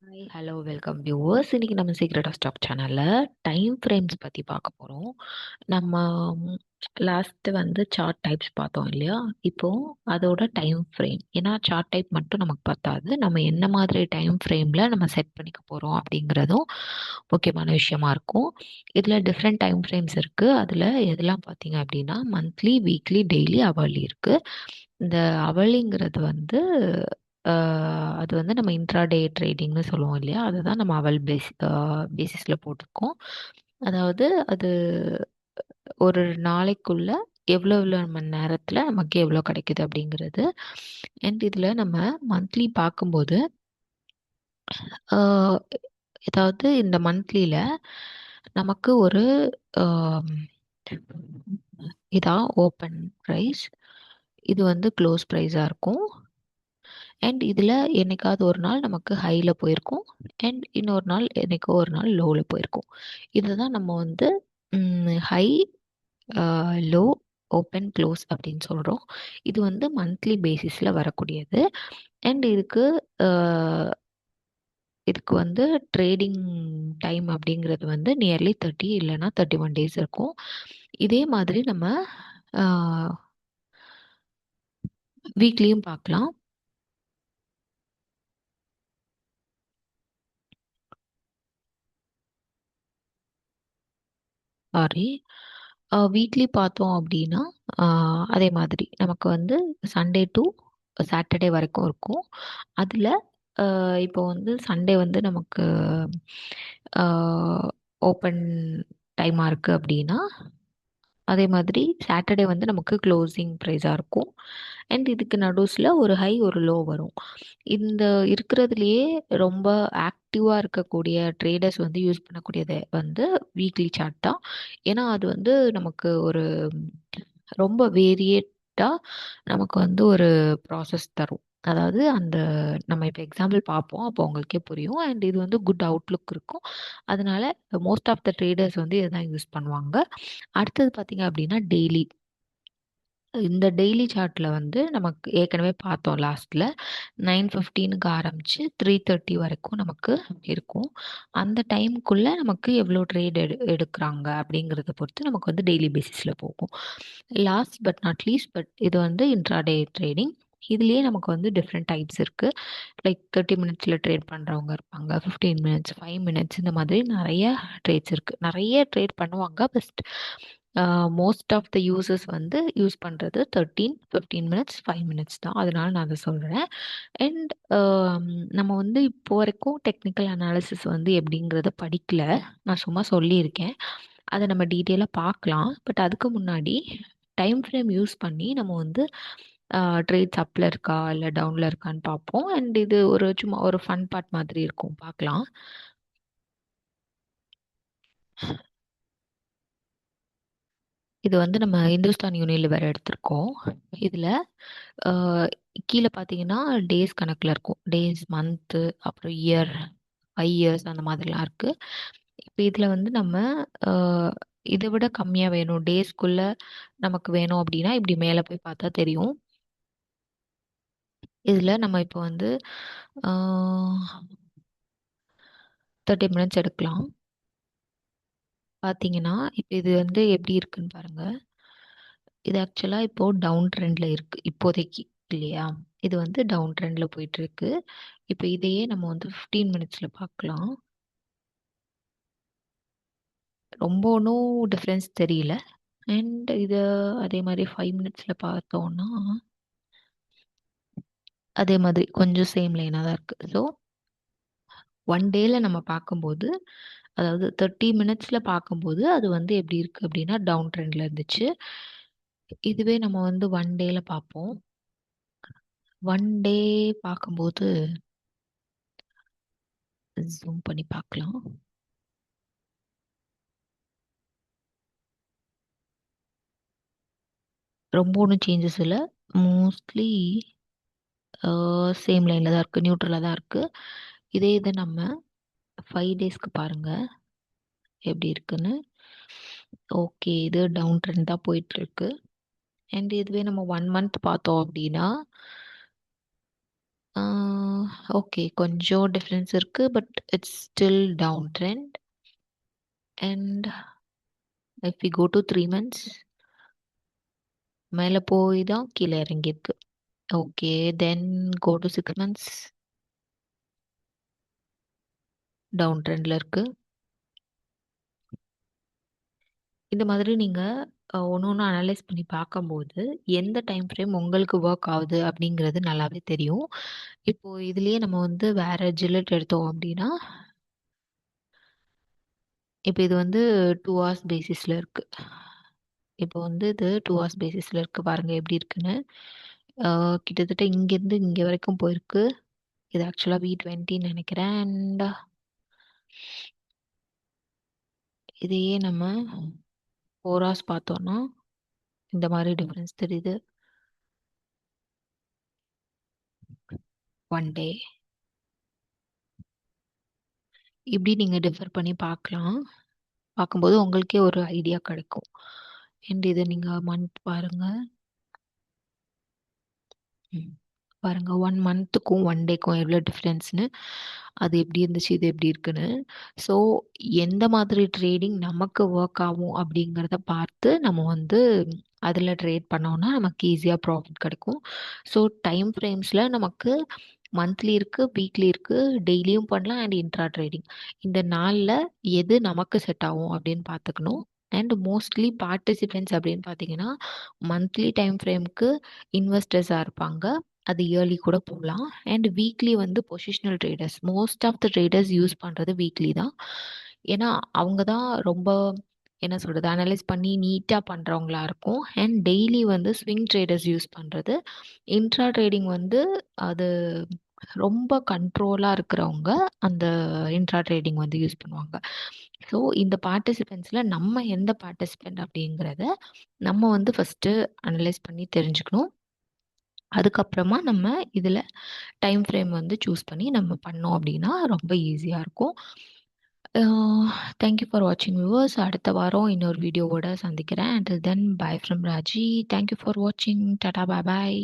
Hi hello welcome viewers. இன்னைக்கு நம்ம secret of stock சேனல்ல டைம் ஃப்ரேம்ஸ் பத்தி பார்க்க போறோம். நம்ம லாஸ்ட் வந்து சார்ட் டைப்ஸ் பார்த்தோம் இல்லையா? இப்போ அதோட டைம் ஃப்ரேம், ஏன்னா சார்ட் டைப் மட்டும் நமக்கு பத்தாது, நம்ம என்ன மாதிரி டைம் ஃப்ரேம்ல நம்ம செட் பண்ணிக்க போறோம் அப்படிங்கிறதும் முக்கியமான விஷயமா இருக்கும். இதுல டிஃப்ரெண்ட் டைம் ஃப்ரேம்ஸ் இருக்கு. அதுல எதெல்லாம் பார்த்தீங்க அப்படின்னா மந்த்லி, வீக்லி, டெய்லி, அவர்லி இருக்கு. இந்த அவலிங்கிறது வந்து அது வந்து நம்ம இன்ட்ராடே ட்ரேடிங்னு சொல்லுவோம் இல்லையா? அதுதான் நம்ம அவல் பேசிஸில் போட்டிருக்கோம். அதாவது அது ஒரு நாளைக்குள்ள எவ்வளோ எவ்வளோ மணி நேரத்தில் நமக்கு எவ்வளோ கிடைக்குது அப்படிங்கிறது. அண்ட் இதில் நம்ம மந்த்லி பார்க்கும்போது ஆஹ், ஏதாவது இந்த மந்த்லியில் நமக்கு ஒரு ஆம், இதான் ஓப்பன் ப்ரைஸ், இது வந்து க்ளோஸ் ப்ரைஸாக இருக்கும். அண்ட் இதில் என்னைக்காவது ஒரு நாள் நமக்கு ஹையில் போயிருக்கும். அண்ட் இன்னொரு நாள் என்னைக்கோ ஒரு நாள் லோவில் போயிருக்கும். இதுதான் நம்ம வந்து ஹை, லோ, ஓப்பன், க்ளோஸ் அப்படின்னு சொல்கிறோம். இது வந்து மந்த்லி பேசிஸில் வரக்கூடியது. அண்ட் இதுக்கு வந்து ட்ரேடிங் டைம் அப்படிங்கிறது வந்து நியர்லி 30 இல்லைன்னா 31 டேஸ் இருக்கும். இதே மாதிரி நம்ம வீக்லியும் பார்க்கலாம். சாரி, வீக்லி பார்த்தோம் அப்படின்னா அதே மாதிரி நமக்கு வந்து சண்டே டு சாட்டர்டே வரைக்கும் இருக்கும். அதில் இப்போ வந்து சண்டே வந்து நமக்கு ஓப்பன் டைமாக இருக்குது அப்படின்னா, அதே மாதிரி சாட்டர்டே வந்து நமக்கு க்ளோசிங் ப்ரைஸாக இருக்கும். அண்ட் இதுக்கு நடுஸில் ஒரு ஹை ஒரு லோ வரும். இந்த இருக்கிறதுலையே ரொம்ப ஆக்டிவாக இருக்கக்கூடிய ட்ரேடர்ஸ் வந்து யூஸ் பண்ணக்கூடியது வந்து வீக்லி சார்ட் தான். ஏன்னா அது வந்து நமக்கு ஒரு ரொம்ப வேரியேட்டாக நமக்கு வந்து ஒரு ப்ராசஸ் தரும். அதாவது அந்த நம்ம இப்போ எக்ஸாம்பிள் பார்ப்போம், அப்போ உங்களுக்கே புரியும். அண்ட் இது வந்து குட் அவுட்லுக் இருக்கும். அதனால மோஸ்ட் ஆஃப் த ட்ரேடர்ஸ் வந்து இதுதான் யூஸ் பண்ணுவாங்க. அடுத்தது பார்த்தீங்க அப்படின்னா டெய்லி. இந்த டெய்லி சார்ட்ல வந்து நமக்கு ஏற்கனவே பார்த்தோம் லாஸ்ட்ல 9:15க்கு ஆரம்பிச்சு 3:30 வரைக்கும் நமக்கு இருக்கும். அந்த டைமுக்குள்ள நமக்கு எவ்வளோ ட்ரேட் எடுக்கிறாங்க அப்படிங்கிறத பொறுத்து நமக்கு வந்து டெய்லி பேசிஸ்ல போகும். Last but not least, but இது வந்து இன்ட்ராடே ட்ரேடிங். இதுலயே நமக்கு வந்து டிஃப்ரெண்ட் டைப்ஸ் இருக்கு. லைக் 30 மினிட்ஸ்ல ட்ரேட் பண்றவங்க இருப்பாங்க, 15 மினிட்ஸ், 5 மினிட்ஸ், இந்த மாதிரி நிறைய ட்ரேட்ஸ் இருக்கு. நிறைய ட்ரேட் பண்ணுவாங்க. Best most of the users வந்து யூஸ் பண்ணுறது 13, 15 மினிட்ஸ், 5 மினிட்ஸ் தான். அதனால நான் அதை சொல்கிறேன். அண்ட் நம்ம வந்து இப்போ வரைக்கும் டெக்னிக்கல் அனாலிசிஸ் வந்து எப்படிங்கிறத படிக்கல. நான் சும்மா சொல்லியிருக்கேன். அதை நம்ம டீட்டெயிலாக பார்க்கலாம். பட் அதுக்கு முன்னாடி டைம் ஃப்ரேம் யூஸ் பண்ணி நம்ம வந்து ட்ரேட்ஸ் அப்பில் இருக்கா இல்லை டவுனில் இருக்கான்னு பார்ப்போம். அண்ட் இது ஒரு சும்மா ஒரு ஃபன் பார்ட் மாதிரி இருக்கும், பார்க்கலாம். இது வந்து நம்ம இந்துஸ்தான் யூனிலிவர் எடுத்திருக்கோம். இதில் கீழே பார்த்தீங்கன்னா டேஸ் கணக்கில் இருக்கும். டேஸ், மந்த்து, அப்புறம் இயர், 5 இயர்ஸ், அந்த மாதிரிலாம் இருக்குது. இப்போ இதில் வந்து நம்ம அஹ், இதை விட கம்மியாக வேணும், டேஸ்க்குள்ள நமக்கு வேணும் அப்படின்னா இப்படி மேலே போய் பார்த்தா தெரியும். இதில் நம்ம இப்போ வந்து 30 மினிட்ஸ் எடுக்கலாம். பார்த்தீங்கன்னா இப்போ இது வந்து எப்படி இருக்குன்னு பாருங்க. இது ஆக்சுவலாக இப்போ டவுன் ட்ரெண்டில் இருக்கு இப்போதைக்கு, இல்லையா? இது வந்து டவுன் ட்ரெண்டில் போயிட்டு இருக்கு. இப்போ இதையே நம்ம வந்து 15 மினிட்ஸில் பார்க்கலாம். ரொம்ப ஒன்றும் டிஃப்ரென்ஸ் தெரியல. அண்ட் இது அதே மாதிரி 5 மினிட்ஸில் பார்த்தோம்னா அதே மாதிரி கொஞ்சம் சேம் லைனாக தான் இருக்குது. ஸோ ஒன் டேல நம்ம பார்க்கும்போது, அதாவது 30 மினிட்ஸில் பார்க்கும்போது அது வந்து எப்படி இருக்குது அப்படின்னா டவுன் ட்ரெண்டில் இருந்துச்சு. இதுவே நம்ம வந்து ஒன் டேல பார்ப்போம். ஒன் டே பார்க்கும்போது ஜூம் பண்ணி பார்க்கலாம். ரொம்ப ஒன்றும் சேஞ்சஸ் இல்லை. மோஸ்ட்லி சேம் லைனில் தான் இருக்குது, நியூட்ரலாக தான் இருக்குது. இதே இதை நம்ம 5 டேஸ்க்கு பாருங்க எப்படி இருக்குன்னு. ஓகே, இது டவுன் ட்ரெண்ட் தான் போயிட்டு இருக்கு. அண்ட் இதுவே நம்ம 1 மந்த் பார்த்தோம் அப்படின்னா ஓகே, கொஞ்சம் டிஃப்ரென்ஸ் இருக்கு, but it's still down trend. And if we go to 3 months, மேலே போய் தான் கீழே இறங்கியிருக்கு. Okay, then go to 6 months, down ட்ரெண்டில் இருக்கு. இந்த மாதிரி நீங்கள் ஒன்று ஒன்று அனலைஸ் பண்ணி பார்க்கும்போது எந்த டைம் ஃப்ரேம் உங்களுக்கு ஒர்க் ஆகுது அப்படிங்கிறது நல்லாவே தெரியும். இப்போ இதுலயே நம்ம வந்து வேற ஜில்லட் எடுத்தோம் அப்படின்னா, இப்போ இது வந்து 2 hours பேசிஸில் இருக்கு. இப்போ வந்து இது 2 hours பேசிஸில் இருக்கு, பாருங்க எப்படி இருக்குன்னு. கிட்டத்தட்ட இங்கேருந்து இங்கே வரைக்கும் போயிருக்கு. இது ஆக்சுவலாக V20 நினைக்கிறேன். அண்ட் இதையே நம்ம 4 hours பார்த்தோம்னா இந்த மாதிரி டிஃப்ரென்ஸ் தெரியுது. 1 day இப்படி நீங்கள் டிஃபர் பண்ணி பார்க்கலாம். பார்க்கும்போது உங்களுக்கே ஒரு ஐடியா கிடைக்கும். அண்ட் இதை நீங்கள் மந்த் பாருங்க. பாருங்க 1 monthக்கும் 1 dayக்கும் எவ்வளோ டிஃப்ரென்ஸ்னு. அது எப்படி இருந்துச்சு, இது எப்படி இருக்குன்னு. ஸோ எந்த மாதிரி ட்ரேடிங் நமக்கு ஒர்க் ஆகும் அப்படிங்கிறத பார்த்து நம்ம வந்து அதில் ட்ரேட் பண்ணோம்னா நமக்கு ஈஸியாக ப்ராஃபிட் கிடைக்கும். ஸோ டைம் ஃப்ரேம்ஸில் நமக்கு மந்த்லி இருக்குது, வீக்லி இருக்குது, டெய்லியும் பண்ணலாம். அண்ட் இன்ட்ரா ட்ரேடிங், இந்த நாளில் எது நமக்கு செட் ஆகும் அப்படின்னு பார்த்துக்கணும். அண்ட் மோஸ்ட்லி பார்ட்டிசிபென்ட்ஸ் அப்படின்னு பார்த்தீங்கன்னா மந்த்லி டைம் ஃப்ரேம்க்கு இன்வெஸ்டர்ஸாக இருப்பாங்க. அது இயர்லி கூட போகலாம். அண்ட் வீக்லி வந்து positional traders, most of the traders use பண்ணுறது வீக்லி தான். ஏன்னா அவங்க தான் ரொம்ப என்ன சொல்கிறது, அனலைஸ் பண்ணி நீட்டாக பண்ணுறவங்களா இருக்கும். அண்ட் டெய்லி வந்து ஸ்விங் ட்ரேடர்ஸ் யூஸ் பண்ணுறது. இன்ட்ரா ட்ரேடிங் வந்து அது ரொம்ப கண்ட்ரோலாக இருக்கிறவங்க அந்த இன்ட்ரா ட்ரேடிங் வந்து யூஸ் பண்ணுவாங்க. ஸோ இந்த பார்ட்டிசிபென்ட்ஸில் நம்ம எந்த பார்ட்டிசிபெண்ட் அப்படிங்கிறத நம்ம வந்து ஃபஸ்ட்டு அனலைஸ் பண்ணி தெரிஞ்சுக்கணும். அதுக்கப்புறமா நம்ம இதில் டைம் ஃப்ரேம் வந்து சூஸ் பண்ணி நம்ம பண்ணோம் அப்படின்னா ரொம்ப ஈஸியாக இருக்கும். தேங்க்யூ ஃபார் வாட்சிங் வியூவர்ஸ். அடுத்த வாரம் இன்னொரு வீடியோவோட சந்திக்கிறேன். until then bye from Raji. Thank you for வாட்சிங். டாடா, பாய் பாய்.